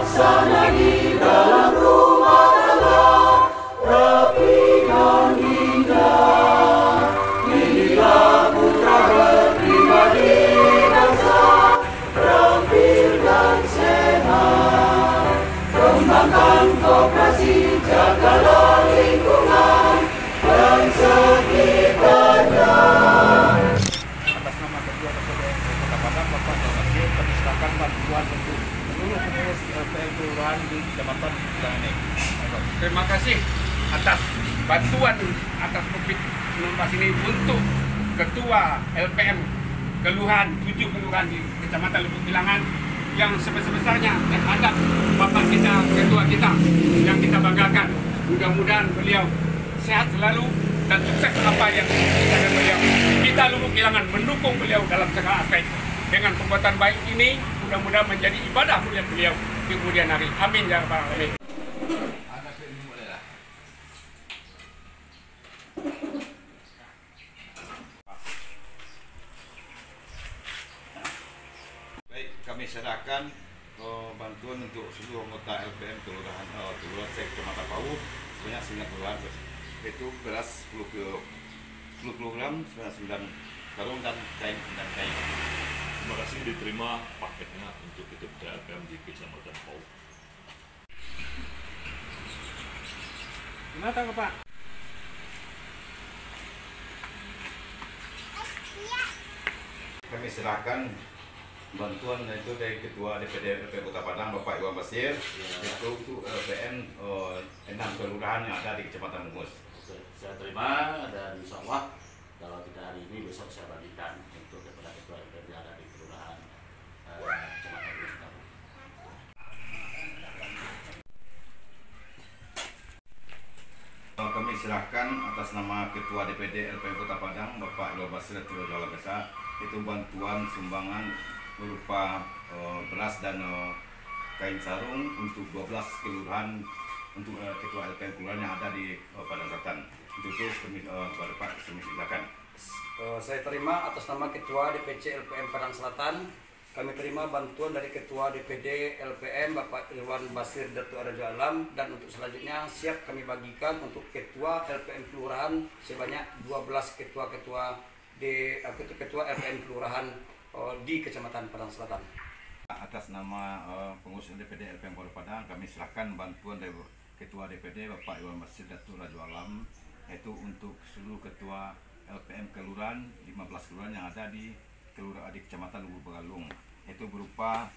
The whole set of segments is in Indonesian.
Bijaksana di dalam rumah tangga, rapi dan indah. Inilah putra berpribadi bangsa, terampil dan sehat. Kembangkan koperasi, jagalah lingkungan dan sekitarnya. Atas nama Ketua DPD Kota Padang, Bapak Basir, kami silakan bantuan untuk seluruh pengurus LPM Kelurahan di Kecamatan Padang ini. Terima kasih atas bantuan atas COVID-19 ini untuk Ketua LPM Kelurahan 7 Kelurahan di Kecamatan Lubuk Bilangan yang sebesar-besarnya terhadap Bapak kita, Ketua kita yang kita banggakan. Mudah-mudahan beliau sehat selalu dan sukses apa yang kita dan beliau. Kita Lubuk Bilangan mendukung beliau dalam segala aspek. Dengan perbuatan baik ini, mudah-mudahan menjadi ibadah mulia beliau di kemudian hari. Amin ya rabbal alamin. Baik, kami serahkan bantuan untuk seluruh anggota LPM Kelurahan Kecamatan Pau sebanyak 9 kelurahan, yaitu beras 10 kg, 99 karung dan kain. Terima kasih diterima paketnya untuk itu LPM di Kecamatan Pau. Gimana tanggapan Pak? Kami serahkan bantuan itu dari Ketua DPD LPM Kota Padang, Bapak Iwan Basir, itu untuk LPM 6 kelurahan yang ada di Kecamatan Mungus. Saya terima dan insya Allah kalau tidak hari ini besok saya bagikan untuk kepada ketua LPM yang ada di kelurahan Kecamatan Mungus. Kami serahkan atas nama Ketua DPD LPM Kota Padang, Bapak Iwan Basir itu bantuan sumbangan berupa beras dan kain sarung untuk 12 kelurahan untuk Ketua LPM kelurahan yang ada di Padang Selatan. Untuk itu Bapak kami silakan. Saya terima atas nama Ketua DPC LPM Padang Selatan. Kami terima bantuan dari Ketua DPD LPM Bapak Iwan Basir Datu Rajo Alam, dan untuk selanjutnya siap kami bagikan untuk Ketua LPM Kelurahan sebanyak 12 ketua LPM Kelurahan di Kecamatan Padang Selatan. Atas nama pengurus DPD LPM Kota Padang, kami serahkan bantuan dari Ketua DPD Bapak Iwan Basir Datu Rajo Alam, yaitu untuk seluruh ketua LPM Kelurahan 15 kelurahan yang ada di Kecamatan Lubuk Begalung, itu berupa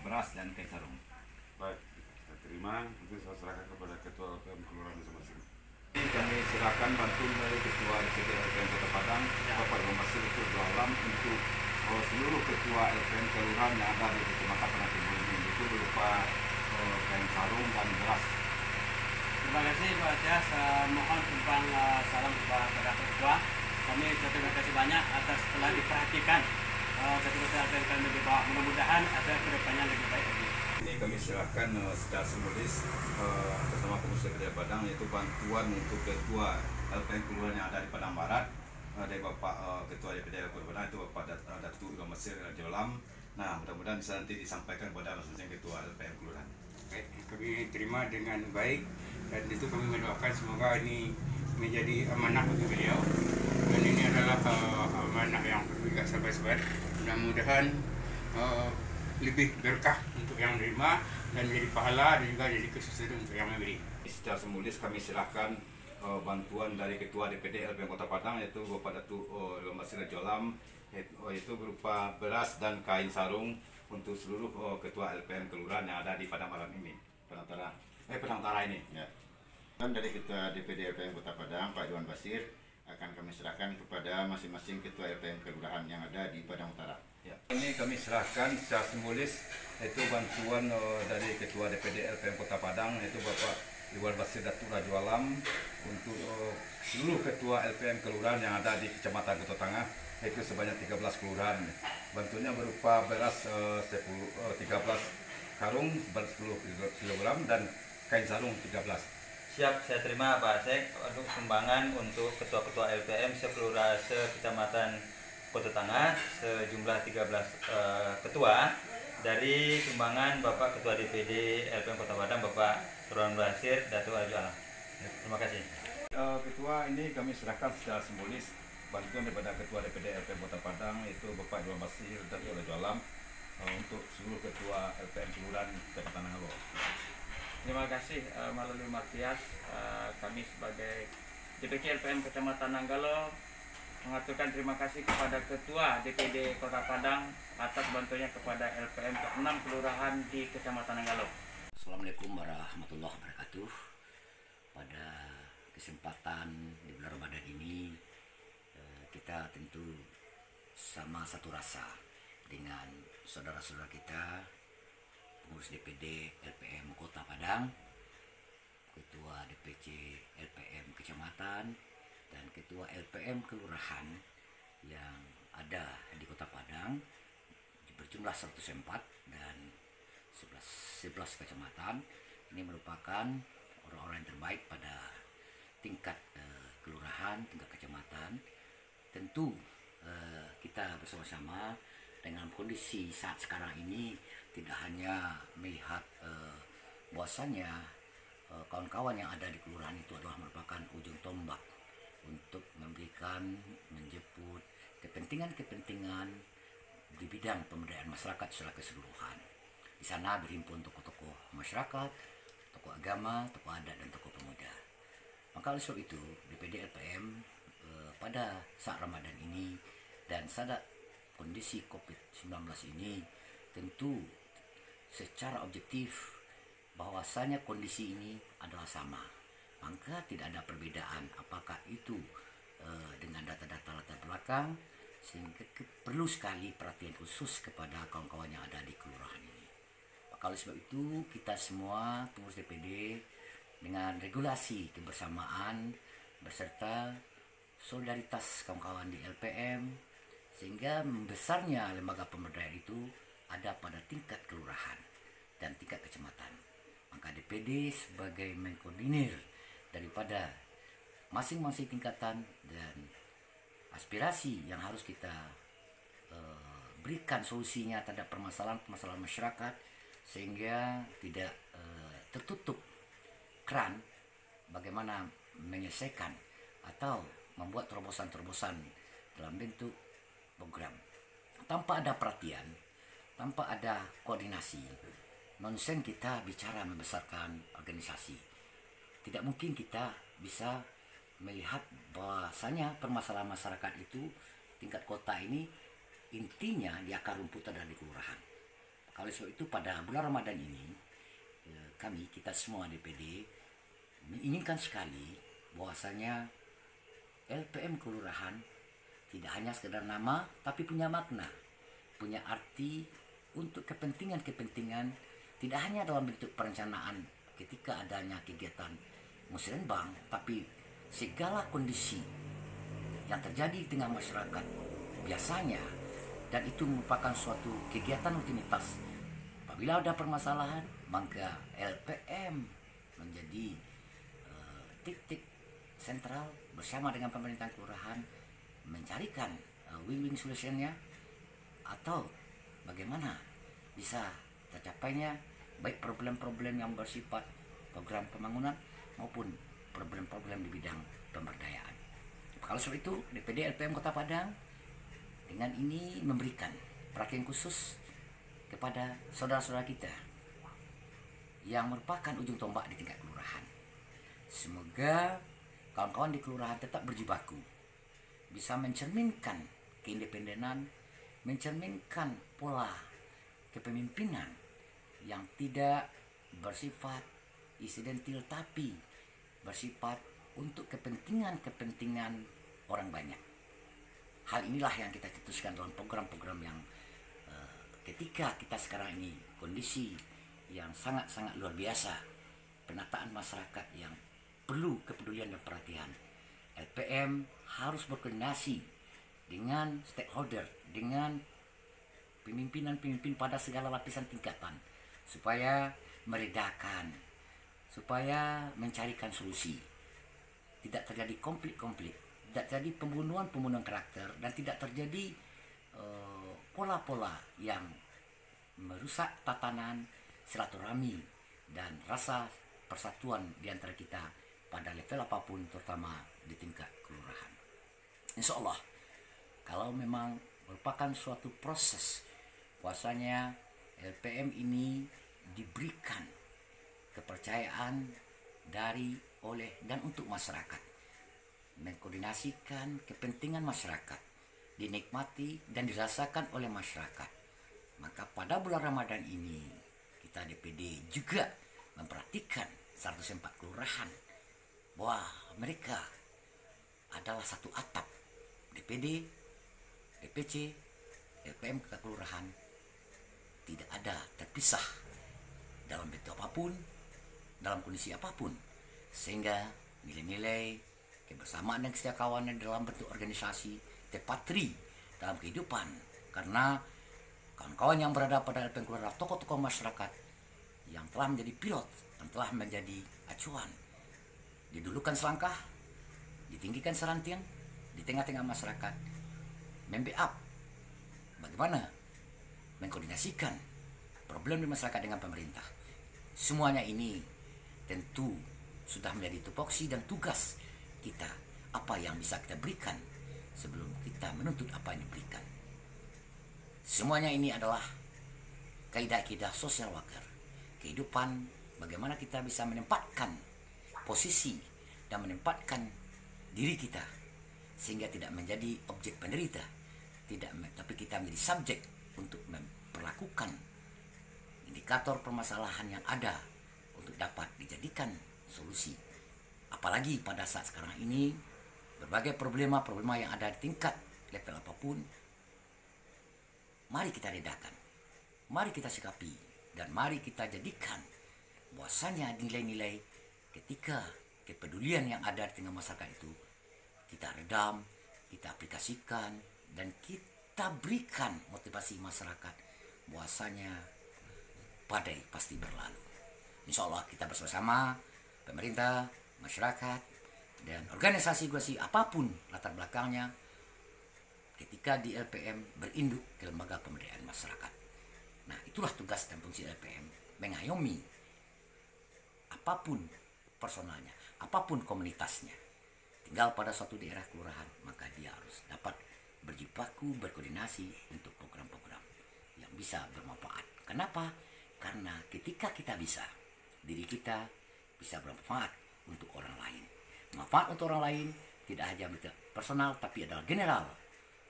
beras dan kain sarung. Baik, saya terima. Nanti saya serahkan kepada Ketua LPM Kelurahan masing-masing. Kami serahkan bantuan dari Ketua DPD LPM Kota Padang, Bapak Iwan Basir Datu Rajo Alam, untuk seluruh ketua LPM Kelurahan yang ada di Kecamatan Padang Timur ini, itu berupa kain sarung dan beras. Terima kasih Pak Jas, mohon tumpang salam kepada ketua. Kami terima kasih banyak atas telah diperhatikan ketua LPM kami di bawah. Mudah-mudahan ada kedepannya lebih baik lagi. Ini kami serahkan secara simbolis atas nama pengurus DPD Padang, yaitu bantuan untuk ketua LPM Kelurahan yang ada di Padang Barat dari Bapak Ketua DPD LPM Padang, itu Bapak Datu Iwan Basir Rajo Alam. Nah, mudah-mudahan bisa nanti disampaikan kepada masing-masing ketua LPM Kelurahan. Kami terima dengan baik, dan itu kami mendoakan semoga ini menjadi amanah bagi beliau, dan ini adalah amanah yang berharga sahabat-sahabat. Mudah-mudahan lebih berkah untuk yang menerima dan menjadi pahala, dan juga jadi kesuksesan untuk yang memberi. Secara simbolis kami serahkan bantuan dari Ketua DPD LPM Kota Padang, yaitu Bapak Datu Iwan Basir Rajo Alam, yaitu berupa beras dan kain sarung untuk seluruh ketua LPM Kelurahan yang ada di Padang malam ini, Padang Utara ini. Ya. Dan dari Ketua DPD LPM Kota Padang, Pak Iwan Basir, akan kami serahkan kepada masing-masing ketua LPM Kelurahan yang ada di Padang Utara. Ya. Ini kami serahkan secara simbolis, yaitu bantuan dari Ketua DPD LPM Kota Padang, yaitu Bapak Iwan Basir Datu Rajo Alam, untuk seluruh ketua LPM Kelurahan yang ada di Kecamatan Kota Tengah, yaitu sebanyak 13 kelurahan. Bantuannya berupa beras 13 karung 10 kg dan kain sarung 13. Siap, saya terima Pak Asek untuk sumbangan untuk ketua-ketua LPM sekecamatan Kota Tengah sejumlah 13 ketua dari sumbangan Bapak Ketua DPD LPM Kota Padang, Bapak Irwan Basir Datuk Arjo Alam. Terima kasih. Ketua ini kami serahkan secara simbolis bantuan daripada Ketua DPD LPM Kota Padang, yaitu Bapak Irwan Basir Datuk Arjo Alam, untuk seluruh Ketua LPM Kelurahan Kecamatan Nanggala. Terima kasih melalui Matias, kami sebagai DPC LPM Kecamatan Nanggala mengaturkan terima kasih kepada Ketua DPD Kota Padang atas bantuannya kepada LPM ke-6 kelurahan di Kecamatan Nanggala. Assalamualaikum warahmatullahi wabarakatuh. Pada kesempatan di bulan Ramadan ini, kita tentu sama satu rasa dengan saudara-saudara kita pengurus DPD LPM Kota Padang, Ketua DPC LPM Kecamatan, dan Ketua LPM Kelurahan yang ada di Kota Padang berjumlah 104 dan 11 kecamatan. Ini merupakan orang-orang yang terbaik pada tingkat kelurahan, tingkat kecamatan. Tentu kita bersama-sama dengan kondisi saat sekarang ini tidak hanya melihat bahwasannya kawan-kawan yang ada di kelurahan itu adalah merupakan ujung tombak untuk memberikan, menjemput kepentingan-kepentingan di bidang pemberdayaan masyarakat secara keseluruhan. Di sana berhimpun tokoh-tokoh masyarakat, tokoh agama, tokoh adat, dan tokoh pemuda. Maka oleh sebab itu DPD LPM pada saat Ramadan ini dan saat kondisi COVID-19 ini tentu secara objektif bahwasanya kondisi ini adalah sama. Maka tidak ada perbedaan apakah itu dengan data-data latar belakang, sehingga perlu sekali perhatian khusus kepada kawan-kawan yang ada di kelurahan ini. Maka oleh sebab itu kita semua pengurus DPD dengan regulasi kebersamaan beserta solidaritas kawan-kawan di LPM, sehingga besarnya lembaga pemberdayaan itu ada pada tingkat kelurahan dan tingkat kecamatan. Maka DPD sebagai mengkoordinir daripada masing-masing tingkatan dan aspirasi yang harus kita berikan solusinya terhadap permasalahan-permasalahan masyarakat, sehingga tidak tertutup keran bagaimana menyelesaikan atau membuat terobosan-terobosan dalam bentuk program. Tanpa ada perhatian, tanpa ada koordinasi, nonsen kita bicara membesarkan organisasi. Tidak mungkin kita bisa melihat bahwasanya permasalahan masyarakat itu tingkat kota ini intinya di akar rumput ada di kelurahan. Oleh sebab itu pada bulan Ramadan ini kita semua DPD menginginkan sekali bahwasanya LPM kelurahan tidak hanya sekedar nama tapi punya makna, punya arti untuk kepentingan-kepentingan, tidak hanya dalam bentuk perencanaan ketika adanya kegiatan musrenbang, tapi segala kondisi yang terjadi di tengah masyarakat biasanya, dan itu merupakan suatu kegiatan rutinitas. Apabila ada permasalahan, maka LPM menjadi titik sentral bersama dengan pemerintah kelurahan mencarikan win-win solutionnya, atau bagaimana bisa tercapainya baik problem-problem yang bersifat program pembangunan maupun problem-problem di bidang pemberdayaan. Kalau sebab itu DPD LPM Kota Padang dengan ini memberikan perhatian khusus kepada saudara-saudara kita yang merupakan ujung tombak di tingkat kelurahan. Semoga kawan-kawan di kelurahan tetap berjibaku, bisa mencerminkan keindependenan, mencerminkan pola kepemimpinan yang tidak bersifat insidentil tapi bersifat untuk kepentingan-kepentingan orang banyak. Hal inilah yang kita cetuskan dalam program-program yang ketika kita sekarang ini kondisi yang sangat-sangat luar biasa, penataan masyarakat yang perlu kepedulian dan perhatian. LPM harus berkoordinasi dengan stakeholder, dengan pimpinan-pemimpin pada segala lapisan tingkatan, supaya meredakan, supaya mencarikan solusi. Tidak terjadi konflik-konflik, tidak terjadi pembunuhan-pembunuhan karakter, dan tidak terjadi pola-pola yang merusak tatanan silaturahmi dan rasa persatuan di antara kita pada level apapun, terutama di tingkat kelurahan. Insya Allah, kalau memang merupakan suatu proses, puasanya LPM ini diberikan kepercayaan dari, oleh, dan untuk masyarakat, mengkoordinasikan kepentingan masyarakat, dinikmati dan dirasakan oleh masyarakat. Maka pada bulan Ramadan ini kita DPD juga memperhatikan 104 kelurahan bahwa mereka adalah satu atap, DPD, DPC, LPM kelurahan tidak ada terpisah dalam bentuk apapun, dalam kondisi apapun, sehingga nilai-nilai kebersamaan dan kesetiakawanan dalam bentuk organisasi terpatri dalam kehidupan, karena kawan-kawan yang berada pada LPM kelurahan adalah tokoh-tokoh masyarakat yang telah menjadi pilot, yang telah menjadi acuan, didulukan selangkah, ditinggikan seranting di tengah-tengah masyarakat, membackup bagaimana mengkoordinasikan problem di masyarakat dengan pemerintah. Semuanya ini tentu sudah menjadi tupoksi dan tugas kita, apa yang bisa kita berikan sebelum kita menuntut apa yang diberikan. Semuanya ini adalah kaidah-kaidah sosial worker, kehidupan, bagaimana kita bisa menempatkan posisi dan menempatkan diri kita sehingga tidak menjadi objek penderita, tapi kita menjadi subjek untuk memperlakukan indikator permasalahan yang ada untuk dapat dijadikan solusi. Apalagi pada saat sekarang ini, berbagai problema yang ada di tingkat level apapun, mari kita redakan, mari kita sikapi, dan mari kita jadikan bahwasanya nilai-nilai ketika kepedulian yang ada di tengah masyarakat itu kita redam, kita aplikasikan, dan kita berikan motivasi masyarakat bahwasanya badai pasti berlalu. Insya Allah kita bersama pemerintah, masyarakat, dan organisasi apapun latar belakangnya, ketika di LPM berinduk ke lembaga pemberdayaan masyarakat. Nah, itulah tugas dan fungsi LPM, mengayomi apapun personalnya, apapun komunitasnya, tinggal pada suatu daerah kelurahan, maka dia harus dapat berjibaku, berkoordinasi untuk program-program yang bisa bermanfaat. Kenapa? Karena ketika kita bisa, diri kita bisa bermanfaat untuk orang lain. Manfaat untuk orang lain tidak hanya personal, tapi adalah general.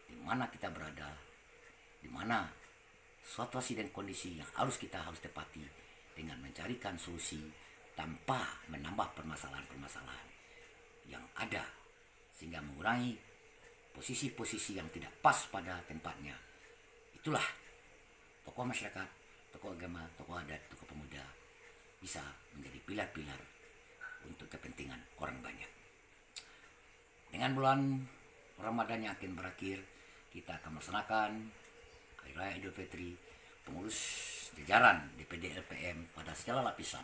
Di mana kita berada, di mana situasi dan kondisi yang kita harus tepati dengan mencarikan solusi tanpa menambah permasalahan-permasalahan yang ada, sehingga mengurangi posisi-posisi yang tidak pas pada tempatnya. Itulah tokoh masyarakat, tokoh agama, tokoh adat, tokoh pemuda bisa menjadi pilar-pilar untuk kepentingan orang banyak. Dengan bulan Ramadan yang akan berakhir, kita akan melaksanakan Hari Raya Idul Fitri. Pengurus jajaran DPD LPM pada segala lapisan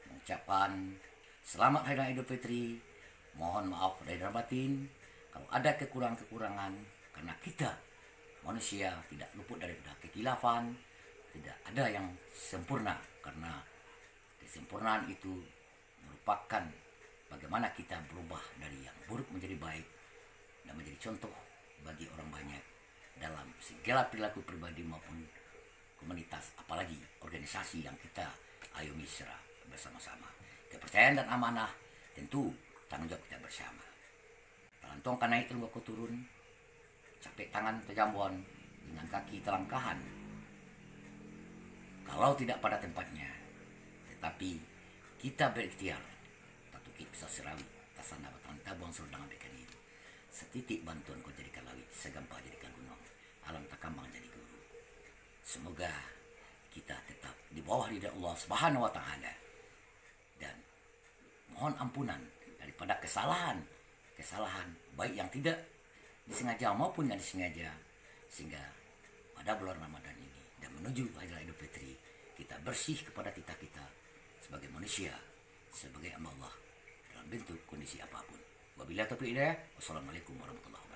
mengucapkan selamat Hari Raya Idul Fitri. Mohon maaf dari dalam batin kalau ada kekurangan-kekurangan, karena kita manusia tidak luput daripada kekhilafan, tidak ada yang sempurna, karena kesempurnaan itu merupakan bagaimana kita berubah dari yang buruk menjadi baik dan menjadi contoh bagi orang banyak dalam segala perilaku pribadi maupun komunitas, apalagi organisasi yang kita ayomi secara bersama-sama. Kepercayaan dan amanah tentu tanggung jawab kita bersama. Talantong kan naik telungku turun, capek tangan terjambon, dengan kaki telangkahan. Kalau tidak pada tempatnya, tetapi kita berikhtiar, tatuki bisa serawi, tasana batang tabung serundangan bekan ini. Setitik bantuan kau jadikan lawit, segampang jadikan gunung, alam takambang jadi guru. Semoga kita tetap di bawah lidah Allah Subhanahu wa Ta'ala, dan mohon ampunan daripada kesalahan baik yang tidak disengaja maupun yang disengaja, sehingga pada bulan Ramadan ini dan menuju Hari Raya Idul Fitri kita bersih kepada kita sebagai manusia, sebagai hamba Allah dalam bentuk kondisi apapun. Wabillahi taufiq hidayah. Wassalamualaikum warahmatullahi wabarakatuh.